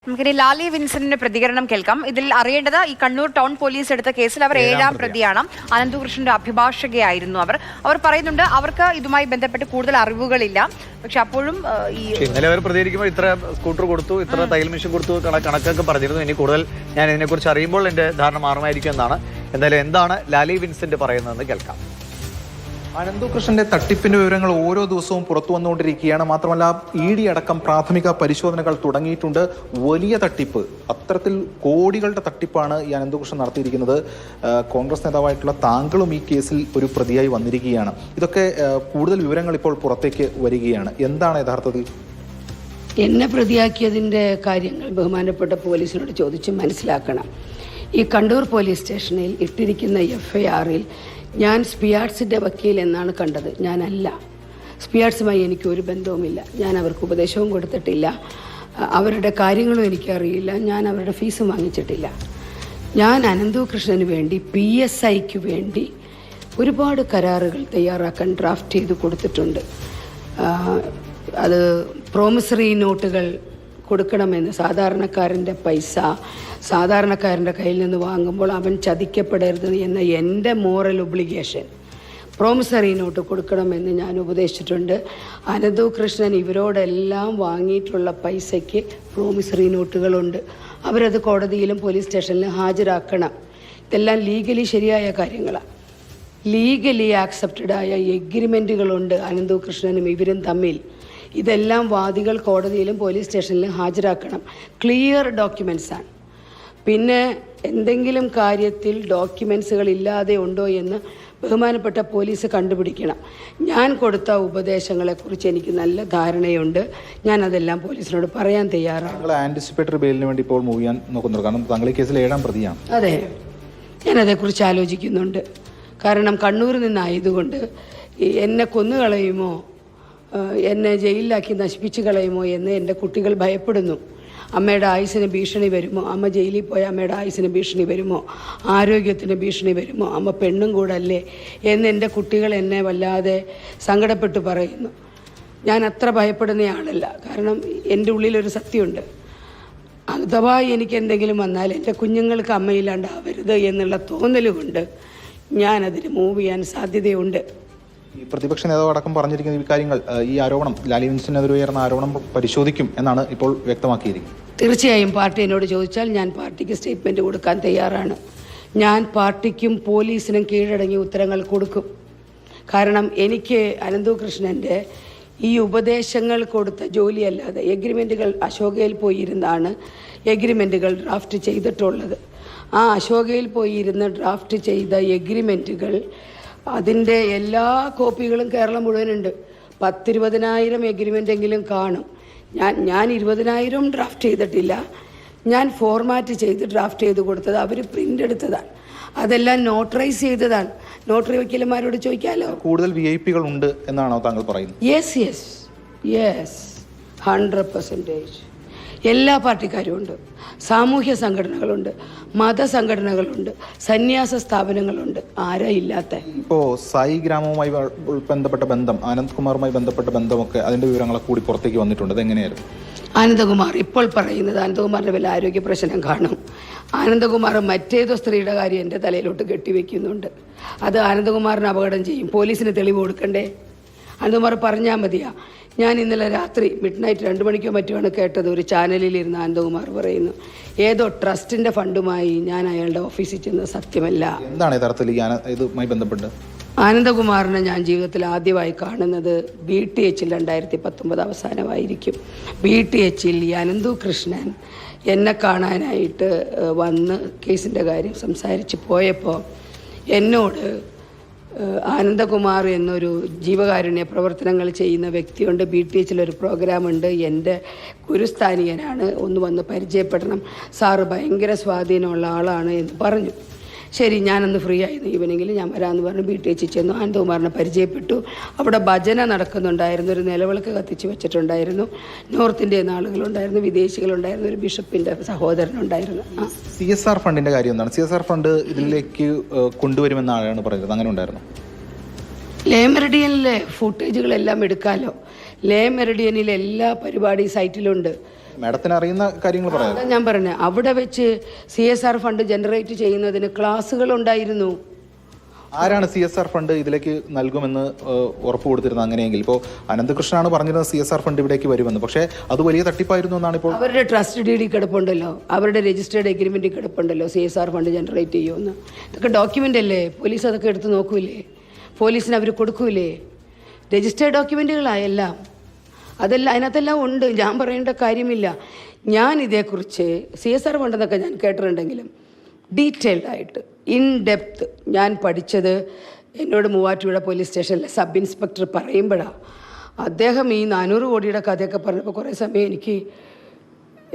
നമുക്കിനി ലാലി വിൻസെന്റിന്റെ പ്രതികരണം കേൾക്കാം. ഇതിൽ അറിയേണ്ടത് ഈ കണ്ണൂർ ടൗൺ പോലീസ് എടുത്ത കേസിൽ അവർ 7ാം പ്രതിയാണ്. അനന്തകൃഷ്ണന്റെ അഭിഭാഷകയായിരുന്നു അവർ പറയുന്നുണ്ട് അവർക്ക് ഇതുമായി ബന്ധപ്പെട്ട് കൂടുതൽ അറിവുകളില്ല. പക്ഷെ അപ്പോഴും ഇന്നലെ അവർ പ്രതികരിക്കുമ്പോൾ ഇത്ര സ്കൂട്ടർ കൊടുത്തു, ഇത്ര തയ്യൽ മെഷീൻ കൊടുത്തു, കണക്കൊക്കെ പറഞ്ഞിരുന്നു. ഇനി കൂടുതൽ ഞാൻ ഇതിനെക്കുറിച്ച് അറിയുമ്പോൾ എന്റെ ധാരണ മാറുമായിരിക്കും എന്നാണ്. എന്തായാലും എന്താണ് ലാലി വിൻസെന്റ് പറയുന്നതെന്ന് കേൾക്കാം. അനന്തകൃഷ്ണന്റെ തട്ടിപ്പിന്റെ വിവരങ്ങൾ ഓരോ ദിവസവും പുറത്തു വന്നുകൊണ്ടിരിക്കുകയാണ്. മാത്രമല്ല ED അടക്കം പ്രാഥമിക പരിശോധനകൾ തുടങ്ങിയിട്ടുണ്ട്. വലിയ തട്ടിപ്പ്, അത്തരത്തിൽ കോടികളുടെ തട്ടിപ്പാണ് ഈ അനന്തകൃഷ്ണൻ നടത്തിയിരിക്കുന്നത്. കോൺഗ്രസ് നേതാവായിട്ടുള്ള താങ്കളും ഈ കേസിൽ ഒരു പ്രതിയായി വന്നിരിക്കുകയാണ്. ഇതൊക്കെ കൂടുതൽ വിവരങ്ങൾ ഇപ്പോൾ പുറത്തേക്ക് വരികയാണ്. എന്താണ് യഥാർത്ഥത്തിൽ എന്നെ പ്രതിയാക്കിയതിൻ്റെ കാര്യങ്ങൾ ബഹുമാനപ്പെട്ട പോലീസിനോട് ചോദിച്ച് മനസ്സിലാക്കണം. ഈ കണ്ണൂർ പോലീസ് സ്റ്റേഷനിൽ ഇട്ടിരിക്കുന്ന FIR-ൽ ഞാൻ സ്പിയാർട്സിൻ്റെ വക്കീൽ എന്നാണ് കണ്ടത്. ഞാനല്ല. സ്പിയാർട്സുമായി എനിക്ക് ഒരു ബന്ധവുമില്ല. ഞാൻ അവർക്ക് ഉപദേശവും കൊടുത്തിട്ടില്ല. അവരുടെ കാര്യങ്ങളും എനിക്കറിയില്ല. ഞാൻ അവരുടെ ഫീസും വാങ്ങിച്ചിട്ടില്ല. ഞാൻ അനന്തകൃഷ്ണന് വേണ്ടി PSIക്ക് വേണ്ടി ഒരുപാട് കരാറുകൾ തയ്യാറാക്കാൻ ഡ്രാഫ്റ്റ് ചെയ്ത് കൊടുത്തിട്ടുണ്ട്. അത് പ്രോമിസറി നോട്ടുകൾ കൊടുക്കണമെന്ന്, സാധാരണക്കാരൻ്റെ പൈസ സാധാരണക്കാരൻ്റെ കയ്യിൽ നിന്ന് വാങ്ങുമ്പോൾ അവൻ ചതിക്കപ്പെടരുത് എന്ന എൻ്റെ മോറൽ ഒബ്ലിഗേഷൻ പ്രോമിസറി നോട്ട് കൊടുക്കണമെന്ന് ഞാൻ ഉപദേശിച്ചിട്ടുണ്ട്. അനന്തകൃഷ്ണൻ ഇവരോടെല്ലാം വാങ്ങിയിട്ടുള്ള പൈസയ്ക്ക് പ്രോമിസറി നോട്ടുകളുണ്ട്. അവരത് കോടതിയിലും പോലീസ് സ്റ്റേഷനിലും ഹാജരാക്കണം. ഇതെല്ലാം ലീഗലി ശരിയായ കാര്യങ്ങളാണ്. ലീഗലി ആക്സെപ്റ്റഡായ എഗ്രിമെൻറ്റുകളുണ്ട് അനന്തകൃഷ്ണനും ഇവരും തമ്മിൽ. ഇതെല്ലാം വാദികൾ കോടതിയിലും പോലീസ് സ്റ്റേഷനിലും ഹാജരാക്കണം. ക്ലിയർ ഡോക്യുമെൻസാണ്. പിന്നെ എന്തെങ്കിലും കാര്യത്തിൽ ഡോക്യുമെൻസുകൾ ഇല്ലാതെ ഉണ്ടോ എന്ന് ബഹുമാനപ്പെട്ട പോലീസ് കണ്ടുപിടിക്കണം. ഞാൻ കൊടുത്ത ഉപദേശങ്ങളെക്കുറിച്ച് എനിക്ക് നല്ല ധാരണയുണ്ട്. ഞാൻ അതെല്ലാം പോലീസിനോട് പറയാൻ തയ്യാറാണ്. ആന്റിസിപ്പേറ്ററി ബെയിലിന് വേണ്ടി ഇപ്പോൾ മൂവ് ചെയ്യാൻ നോക്കുന്നു. കാരണം താങ്കൾ ഈ കേസിൽ 7ാം പ്രതിയാണ്. അതെ, ഞാനതേക്കുറിച്ച് ആലോചിക്കുന്നുണ്ട്. കാരണം കണ്ണൂരിൽ നിന്നായതുകൊണ്ട് എന്നെ കൊന്നുകളയുമോ, എന്നെ ജയിലിലാക്കി നശിപ്പിച്ച് കളയുമോ എന്ന് എൻ്റെ കുട്ടികൾ ഭയപ്പെടുന്നു. അമ്മയുടെ ആയുസ്സിന് ഭീഷണി വരുമോ, അമ്മ ജയിലിൽ പോയ അമ്മയുടെ ആയുസ്സിന് ഭീഷണി വരുമോ, ആരോഗ്യത്തിന് ഭീഷണി വരുമോ, അമ്മ പെണ്ണും കൂടല്ലേ എന്ന് എൻ്റെ കുട്ടികൾ എന്നെ വല്ലാതെ സങ്കടപ്പെട്ട് പറയുന്നു. ഞാൻ അത്ര ഭയപ്പെടുന്ന ആളല്ല. കാരണം എൻ്റെ ഉള്ളിലൊരു സത്യമുണ്ട്. അഥവാ എനിക്ക് എന്തെങ്കിലും വന്നാൽ എൻ്റെ കുഞ്ഞുങ്ങൾക്ക് അമ്മയില്ലാണ്ടാവരുത് എന്നുള്ള തോന്നലുകൊണ്ട് ഞാനതിന് മൂവ് ചെയ്യാൻ സാധ്യതയുണ്ട്. ഈ പ്രതിപക്ഷ നേതാവ് അടക്കം പറഞ്ഞിരിക്കുന്ന ഈ കാര്യങ്ങൾ, ഈ ആരോപണം ലാലി വിൻസെന്റിനെതിരെ ഉയർന്ന ആരോപണം പരിശോധിക്കും എന്നാണ് ഇപ്പോൾ വ്യക്തമാക്കിയിരിക്കുന്നത്. തീർച്ചയായും പാർട്ടി എന്നോട് ചോദിച്ചാൽ ഞാൻ പാർട്ടിക്ക് സ്റ്റേറ്റ്മെൻറ്റ് കൊടുക്കാൻ തയ്യാറാണ്. ഞാൻ പാർട്ടിക്കും പോലീസിനും കീഴടങ്ങിയ ഉത്തരങ്ങൾ കൊടുക്കും. കാരണം എനിക്ക് അനന്തകൃഷ്ണൻ്റെ ഈ ഉപദേശങ്ങൾ കൊടുത്ത ജോലിയല്ലാതെ എഗ്രിമെൻറ്റുകൾ അശോകയിൽ പോയിരുന്നാണ് എഗ്രിമെൻറ്റുകൾ ഡ്രാഫ്റ്റ് ചെയ്തിട്ടുള്ളത്. ആ അശോകയിൽ പോയിരുന്ന് ഡ്രാഫ്റ്റ് ചെയ്ത എഗ്രിമെൻറ്റുകൾ അതിൻ്റെ എല്ലാ കോപ്പികളും കേരളം മുഴുവനുണ്ട്. 10-20,000 എഗ്രിമെൻ്റെങ്കിലും കാണും. ഞാൻ 20,000 ഡ്രാഫ്റ്റ് ചെയ്തിട്ടില്ല. ഞാൻ ഫോർമാറ്റ് ചെയ്ത് ഡ്രാഫ്റ്റ് ചെയ്ത് കൊടുത്തത് അവർ പ്രിൻ്റ് എടുത്തതാണ്. അതെല്ലാം നോട്ടറൈസ് ചെയ്തതാണ്. നോട്ടറി വക്കീലന്മാരോട് ചോദിക്കാമല്ലോ. കൂടുതൽ VIP-കൾ ഉണ്ട് എന്നാണോ താങ്കൾ പറയുന്നത്? യെസ് 100%. എല്ലാ പാർട്ടിക്കാരും ഉണ്ട്. സാമൂഹ്യ സംഘടനകളുണ്ട്, മതസംഘടനകളുണ്ട്, സന്യാസ സ്ഥാപനങ്ങളുണ്ട്. ആരാ ഇല്ലാത്ത? ഇപ്പോൾ സായി ഗ്രാമവുമായി ബന്ധപ്പെട്ട ബന്ധം, ആനന്ദ്കുമാറുമായി ബന്ധപ്പെട്ട ബന്ധമൊക്കെ അതിൻ്റെ വിവരങ്ങളൊക്കെ കൂടി പുറത്തേക്ക് വന്നിട്ടുണ്ട്. അതെങ്ങനെയായിരുന്നു? ആനന്ദകുമാർ ഇപ്പോൾ പറയുന്നത് ആനന്ദകുമാറിൻ്റെ വല്ല ആരോഗ്യ പ്രശ്നം കാണും. ആനന്ദകുമാർ മറ്റേതോ സ്ത്രീയുടെ കാര്യം എൻ്റെ തലയിലോട്ട് കെട്ടിവെക്കുന്നുണ്ട്. അത് ആനന്ദകുമാറിന് അപകടം ചെയ്യും. പോലീസിന് തെളിവ് കൊടുക്കണ്ടേ? ആനന്ദകുമാർ പറഞ്ഞാൽ മതിയാ. ഞാൻ ഇന്നലെ രാത്രി മിഡ്നൈറ്റ് 2 മണിക്കോ മറ്റുമാണ് കേട്ടത്. ഒരു ചാനലിലിരുന്ന് ആനന്ദകുമാർ പറയുന്നു ഏതോ ട്രസ്റ്റിൻ്റെ ഫണ്ടുമായി ഞാൻ അയാളുടെ ഓഫീസിൽ ചെന്നത് സത്യമല്ല. എന്താണ് യഥാർത്ഥത്തിൽ ഇതുമായി ബന്ധപ്പെട്ട്? ആനന്ദകുമാറിനെ ഞാൻ ജീവിതത്തിൽ ആദ്യമായി കാണുന്നത് BTH 2019 അവസാനമായിരിക്കും. BTH ഈ അനന്തകൃഷ്ണൻ എന്നെ കാണാനായിട്ട് വന്ന് കേസിൻ്റെ കാര്യം സംസാരിച്ച് പോയപ്പോൾ എന്നോട് ആനന്ദകുമാർ എന്നൊരു ജീവകാരുണ്യ പ്രവർത്തനങ്ങൾ ചെയ്യുന്ന വ്യക്തിയുണ്ട്, BTH ഒരു പ്രോഗ്രാമുണ്ട്, എൻ്റെ ഗുരുസ്ഥാനീയനാണ്, ഒന്ന് വന്ന് പരിചയപ്പെടണം, സാറ് ഭയങ്കര സ്വാധീനമുള്ള ആളാണ് എന്ന് പറഞ്ഞു. ശരി, ഞാനന്ന് ഫ്രീ ആയിരുന്നു ഈവനിങ്ങിൽ, ഞാൻ വരാമെന്ന് പറഞ്ഞ് BTH ചെന്നു. ആനന്ദകുമാറിനെ പരിചയപ്പെട്ടു. അവിടെ ഭജന നടക്കുന്നുണ്ടായിരുന്നു. ഒരു നിലവിളക്ക് കത്തിച്ച് വെച്ചിട്ടുണ്ടായിരുന്നു. നോർത്ത് ഇന്ത്യൻ ആളുകളുണ്ടായിരുന്നു, വിദേശികളുണ്ടായിരുന്നു, ഒരു ബിഷപ്പിൻ്റെ സഹോദരനുണ്ടായിരുന്നു. CSR ഫണ്ടിൻ്റെ കാര്യം എന്താണ്? CSR ഫണ്ട് ഇതിലേക്ക് കൊണ്ടുവരുമെന്നാണ് പറയുന്നത്. അങ്ങനെ ഉണ്ടായിരുന്നു? ലേ മെറിഡിയനിലെ ഫുട്ടേജുകളെല്ലാം എടുക്കാമല്ലോ. ലേ മെറിഡിയനിലെ എല്ലാ പരിപാടി സൈറ്റിലുണ്ട്. മാഡത്തിന് അറിയുന്ന കാര്യങ്ങൾ പറയാം. അതാ ഞാൻ പറഞ്ഞത്, അവിടെ വെച്ച് CSR ഫണ്ട് ജനറേറ്റ് ചെയ്യുന്നതിന് ക്ലാസ്സുകൾ ഉണ്ടായിരുന്നു. ആരാണ് CSR ഫണ്ട് ഇതിലേക്ക് നൽകുമെന്ന് ഉറപ്പ് കൊടുത്തിരുന്നത്? അങ്ങനെയെങ്കിൽ ഇപ്പോൾ അനന്തകൃഷ്ണനാണ് പറഞ്ഞിരുന്നത് CSR ഫണ്ട് ഇവിടേക്ക് വരുമെന്ന്, പക്ഷേ അത് വലിയ തട്ടിപ്പായിരുന്നു എന്നാണ് ഇപ്പോൾ. അവരുടെ ട്രസ്റ്റ് ഡി കിടപ്പുണ്ടല്ലോ, അവരുടെ രജിസ്റ്റേർഡ് എഗ്രിമെന്റ് കിടപ്പുണ്ടല്ലോ CSR ഫണ്ട് ജനറേറ്റ് ചെയ്യുമെന്ന്. ഇതൊക്കെ ഡോക്യുമെന്റ് അല്ലേ, പോലീസ് അതൊക്കെ എടുത്ത് നോക്കൂലേ, പോലീസിന് അവർ കൊടുക്കൂലേ? രജിസ്റ്റേർഡ് ഡോക്യുമെന്റുകളാണ് എല്ലാം, അതെല്ലാം അതിനകത്തെല്ലാം ഉണ്ട്. ഞാൻ പറയേണ്ട കാര്യമില്ല. ഞാൻ ഇതേക്കുറിച്ച് CSR ഫണ്ടെന്നൊക്കെ ഞാൻ കേട്ടിട്ടുണ്ടെങ്കിലും ഡീറ്റെയിൽഡ് ആയിട്ട് ഇൻ ഡെപ്ത് ഞാൻ പഠിച്ചത് എന്നോട് മൂവാറ്റുപുഴ പോലീസ് സ്റ്റേഷനിലെ സബ് ഇൻസ്പെക്ടർ പറയുമ്പോഴാണ്. അദ്ദേഹം ഈ 400 കോടിയുടെ കഥയൊക്കെ പറഞ്ഞപ്പോൾ കുറേ സമയം എനിക്ക്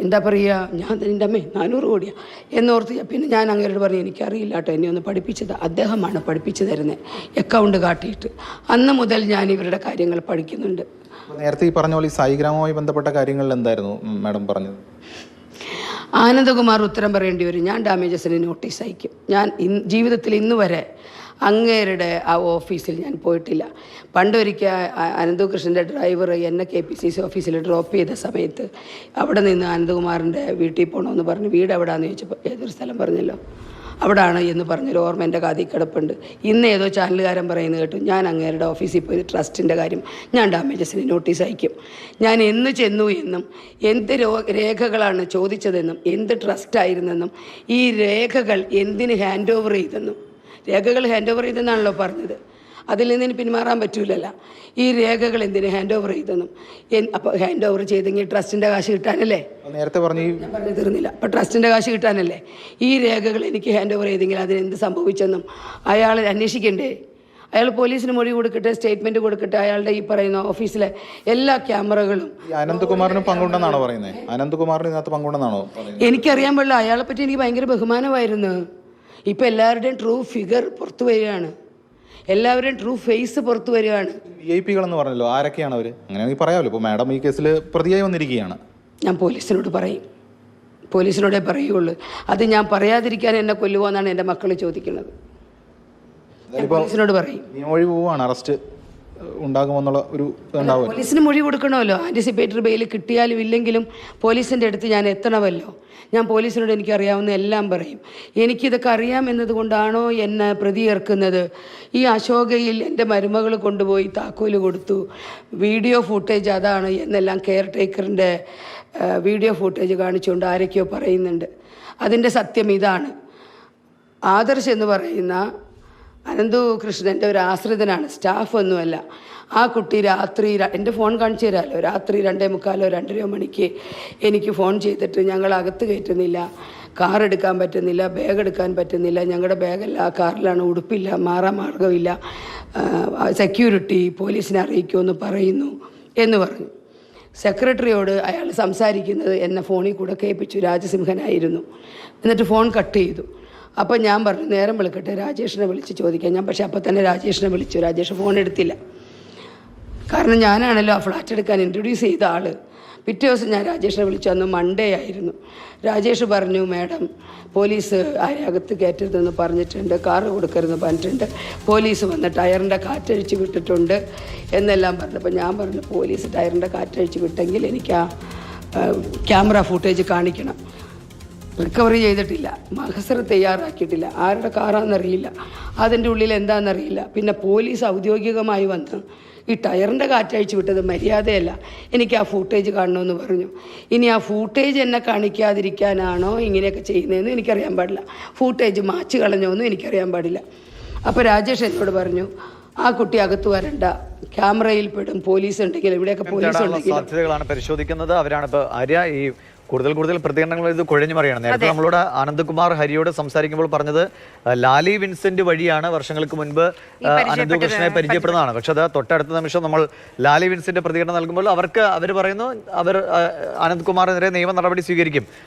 എന്താ പറയുക, ഞാൻ എൻ്റെ അമ്മേ 400 കോടിയാണ് എന്നോർത്ത്. പിന്നെ ഞാൻ അങ്ങേരോട് പറഞ്ഞു എനിക്കറിയില്ല കേട്ടോ, എന്നെ ഒന്ന് പഠിപ്പിച്ചത് അദ്ദേഹമാണ് പഠിപ്പിച്ചു തരുന്നത്, അക്കൗണ്ട് കാട്ടിയിട്ട്. അന്ന് മുതൽ ഞാൻ ഇവരുടെ കാര്യങ്ങൾ പഠിക്കുന്നുണ്ട്. നേരത്തെ ഈ പറഞ്ഞ പോലെ ഈ സായിഗ്രാമവുമായി ബന്ധപ്പെട്ട കാര്യങ്ങളിൽ എന്തായിരുന്നു മാഡം പറഞ്ഞത്? ആനന്ദകുമാർ ഉത്തരം പറയേണ്ടി വരും. ഞാൻ ഡാമേജസിന് നോട്ടീസ് അയക്കും. ഞാൻ ജീവിതത്തിൽ ഇന്ന് വരെ അങ്ങേരുടെ ആ ഓഫീസിൽ ഞാൻ പോയിട്ടില്ല. പണ്ടൊരിക്കൽ അനന്തകൃഷ്ണൻ്റെ ഡ്രൈവർ എന്നെ KPCC ഓഫീസിൽ ഡ്രോപ്പ് ചെയ്ത സമയത്ത് അവിടെ നിന്ന് അനന്തകുമാറിൻ്റെ വീട്ടിൽ പോകണമെന്ന് പറഞ്ഞ് വീട് എവിടെയാണെന്ന് ചോദിച്ചപ്പോൾ ഏതൊരു സ്ഥലം പറഞ്ഞല്ലോ, അവിടാണ് എന്ന് പറഞ്ഞൊരു ഓർമ്മ എൻ്റെ കാതിൽ കിടപ്പുണ്ട്. ഇന്ന് ഏതോ ചാനലുകാരൻ പറയുന്നത് കേട്ടു ഞാൻ അങ്ങേരുടെ ഓഫീസിൽ പോയി ട്രസ്റ്റിൻ്റെ കാര്യം ഞാൻ ഡാമേജസിന് നോട്ടീസ് അയക്കും. ഞാൻ എന്ന് ചെന്നു എന്നും എന്ത് രേഖകളാണ് ചോദിച്ചതെന്നും എന്ത് ട്രസ്റ്റായിരുന്നെന്നും ഈ രേഖകൾ എന്തിന് ഹാൻഡ് ഓവർ ചെയ്തെന്നും, രേഖകൾ ഹാൻഡ് ഓവർ ചെയ്തെന്നാണല്ലോ പറഞ്ഞത്, അതിൽ നിന്ന് പിന്മാറാൻ പറ്റൂലല്ല. ഈ രേഖകൾ എന്തിന് ഹാൻഡ് ഓവർ ചെയ്തെന്നും, അപ്പോൾ ഹാൻഡ് ഓവർ ചെയ്തെങ്കിൽ ട്രസ്റ്റിൻ്റെ കാശ് കിട്ടാനല്ലേ? നേരത്തെ പറഞ്ഞു തീർന്നില്ല. അപ്പോൾ ട്രസ്റ്റിൻ്റെ കാശ് കിട്ടാനല്ലേ ഈ രേഖകൾ എനിക്ക് ഹാൻഡ് ഓവർ ചെയ്തെങ്കിൽ അതിനെന്ത് സംഭവിച്ചെന്നും അയാൾ അന്വേഷിക്കണ്ടേ? അയാൾ പോലീസിന് മൊഴി കൊടുക്കട്ടെ, സ്റ്റേറ്റ്മെന്റ് കൊടുക്കട്ടെ. അയാളുടെ ഈ പറയുന്ന ഓഫീസിലെ എല്ലാ ക്യാമറകളും. അനന്തകുമാറിന് പങ്കുണ്ടെന്നാണോ പറയുന്നത്? അനന്തകുമാറിന് ഇതിനകത്ത് പങ്കുണ്ടെന്നാണോ പറയുന്നത്? എനിക്കറിയാൻ പാടില്ല. അയാളെ പറ്റി എനിക്ക് ഭയങ്കര ബഹുമാനമായിരുന്നു. ഇപ്പം എല്ലാവരുടെയും ട്രൂ ഫിഗർ പുറത്തു വരികയാണ്, എല്ലാവരുടെയും ട്രൂ ഫേസ് പുറത്തു വരികയാണ്. VIP കളെന്ന് പറഞ്ഞല്ലോ, ആരൊക്കെയാണ് അവർ? അങ്ങനെയാണെങ്കിൽ പറയാമല്ലോ. ഇപ്പോൾ മാഡം ഈ കേസിൽ പ്രതിയായി വന്നിരിക്കുകയാണ്. ഞാൻ പോലീസിനോട് പറയും, പോലീസിനോടേ പറയുള്ളൂ. അത് ഞാൻ പറയാതിരിക്കാൻ എന്നെ കൊല്ലുമോ എന്നാണ് എൻ്റെ മക്കൾ ചോദിക്കുന്നത്. പോലീസിനോട് പറയും. നിയമവഴി പോവുകയാണ്, അറസ്റ്റ് ഉണ്ടാകുമെന്നുള്ള ഒരു ഉണ്ടാവും. പോലീസിന് മൊഴി കൊടുക്കണമല്ലോ. ആൻറ്റിസിപ്പേറ്ററി ബെയിൽ കിട്ടിയാലും ഇല്ലെങ്കിലും പോലീസിൻ്റെ അടുത്ത് ഞാൻ എത്തണമല്ലോ. ഞാൻ പോലീസിനോട് എനിക്കറിയാവുന്ന എല്ലാം പറയും. എനിക്കിതൊക്കെ അറിയാമെന്നത് കൊണ്ടാണോ എന്നെ പ്രതി ചേർക്കുന്നത്? ഈ അശോകയിൽ എൻ്റെ മരുമകൾ കൊണ്ടുപോയി താക്കോല് കൊടുത്തു, വീഡിയോ ഫുട്ടേജ് അതാണ് എന്നെല്ലാം കെയർ ടേക്കറിൻ്റെ വീഡിയോ ഫുട്ടേജ് കാണിച്ചുകൊണ്ട് ആരൊക്കെയോ പറയുന്നുണ്ട്. അതിൻ്റെ സത്യം ഇതാണ്. ആദർശ് എന്ന് പറയുന്ന അനന്തകൃഷ്ണൻ്റെ ഒരു ആശ്രിതനാണ്, സ്റ്റാഫൊന്നുമല്ല. ആ കുട്ടി രാത്രി എൻ്റെ ഫോൺ കാണിച്ചു തരാമല്ലോ, രാത്രി 2:45 2:30 മണിക്ക് എനിക്ക് ഫോൺ ചെയ്തിട്ട് ഞങ്ങൾ അകത്ത് കയറ്റുന്നില്ല, കാർ എടുക്കാൻ പറ്റുന്നില്ല, ബാഗ് എടുക്കാൻ പറ്റുന്നില്ല, ഞങ്ങളുടെ ബാഗല്ല ആ കാറിലാണ്, ഉടുപ്പില്ല, മാറാൻ മാർഗമില്ല, സെക്യൂരിറ്റി പോലീസിനെ അറിയിക്കുമെന്ന് പറയുന്നു എന്ന് പറഞ്ഞു. സെക്രട്ടറിയോട് അയാൾ സംസാരിക്കുന്നത് എന്നെ ഫോണിൽ കൂടെ കേൾപ്പിച്ചു. രാജസിംഹനായിരുന്നു. എന്നിട്ട് ഫോൺ കട്ട് ചെയ്തു. അപ്പം ഞാൻ പറഞ്ഞു നേരം വിളിക്കട്ടെ, രാജേഷിനെ വിളിച്ച് ചോദിക്കാം. ഞാൻ പക്ഷേ അപ്പം തന്നെ രാജേഷിനെ വിളിച്ചു. രാജേഷ് ഫോൺ എടുത്തില്ല. കാരണം ഞാനാണല്ലോ ആ ഫ്ലാറ്റ് എടുക്കാൻ ഇൻട്രൊഡ്യൂസ് ചെയ്ത ആൾ. പിറ്റേ ദിവസം ഞാൻ രാജേഷിനെ വിളിച്ചു. അന്ന് മൺഡേ ആയിരുന്നു. രാജേഷ് പറഞ്ഞു മാഡം പോലീസ് അകത്ത് കയറ്റരുതെന്ന് പറഞ്ഞിട്ടുണ്ട്, കാറ് കൊടുക്കരുതെന്ന് പറഞ്ഞിട്ടുണ്ട്, പോലീസ് വന്ന് ടയറിൻ്റെ കാറ്റഴിച്ച് വിട്ടിട്ടുണ്ട് എന്നെല്ലാം പറഞ്ഞപ്പോൾ ഞാൻ പറഞ്ഞു പോലീസ് ടയറിൻ്റെ കാറ്റഴിച്ച് വിട്ടെങ്കിൽ എനിക്ക് ആ ക്യാമറ ഫുട്ടേജ് കാണിക്കണം. റിക്കവറി ചെയ്തിട്ടില്ല, മഹസർ തയ്യാറാക്കിയിട്ടില്ല, ആരുടെ കാറാണെന്നറിയില്ല, അതിൻ്റെ ഉള്ളിൽ എന്താണെന്നറിയില്ല. പിന്നെ പോലീസ് ഔദ്യോഗികമായി വന്ന് ഈ ടയറിൻ്റെ കാറ്റഴിച്ച് വിട്ടത് മര്യാദയല്ല, എനിക്ക് ആ ഫൂട്ടേജ് കാണണമെന്ന് പറഞ്ഞു. ഇനി ആ ഫൂട്ടേജ് എന്നെ കാണിക്കാതിരിക്കാനാണോ ഇങ്ങനെയൊക്കെ ചെയ്യുന്നതെന്ന് എനിക്കറിയാൻ പാടില്ല, ഫൂട്ടേജ് മാച്ച് കളഞ്ഞോന്നും എനിക്കറിയാൻ പാടില്ല. അപ്പോൾ രാജേഷ് എന്നോട് പറഞ്ഞു ആ കുട്ടി അകത്ത് വരണ്ട, ക്യാമറയിൽ പെടും, പോലീസ് ഉണ്ടെങ്കിൽ ഇവിടെയൊക്കെ പോലീസ് ഉണ്ടെങ്കിൽ സാധ്യതകളാണ് പരിശോധിക്കുന്നത്. അവരാണ് ഇപ്പോൾ ആര്യ ഈ കൂടുതൽ പ്രതികരണങ്ങൾ ഇത് കുഴഞ്ഞു മറിയാണ്. നേരത്തെ നമ്മളോട് ആനന്ദകുമാർ ഹരിയോട് സംസാരിക്കുമ്പോൾ പറഞ്ഞത് ലാലി വിൻസെന്റ് വഴിയാണ് വർഷങ്ങൾക്ക് മുൻപ് അനന്തകൃഷ്ണനെ പരിചയപ്പെടുന്നതാണ്. പക്ഷെ അത് തൊട്ടടുത്ത നിമിഷം നമ്മൾ ലാലി വിൻസെന്റ് പ്രതികരണം നൽകുമ്പോൾ അവർ പറയുന്നു അവർ അനന്ത്കുമാറിനെതിരെ നിയമ നടപടി സ്വീകരിക്കും.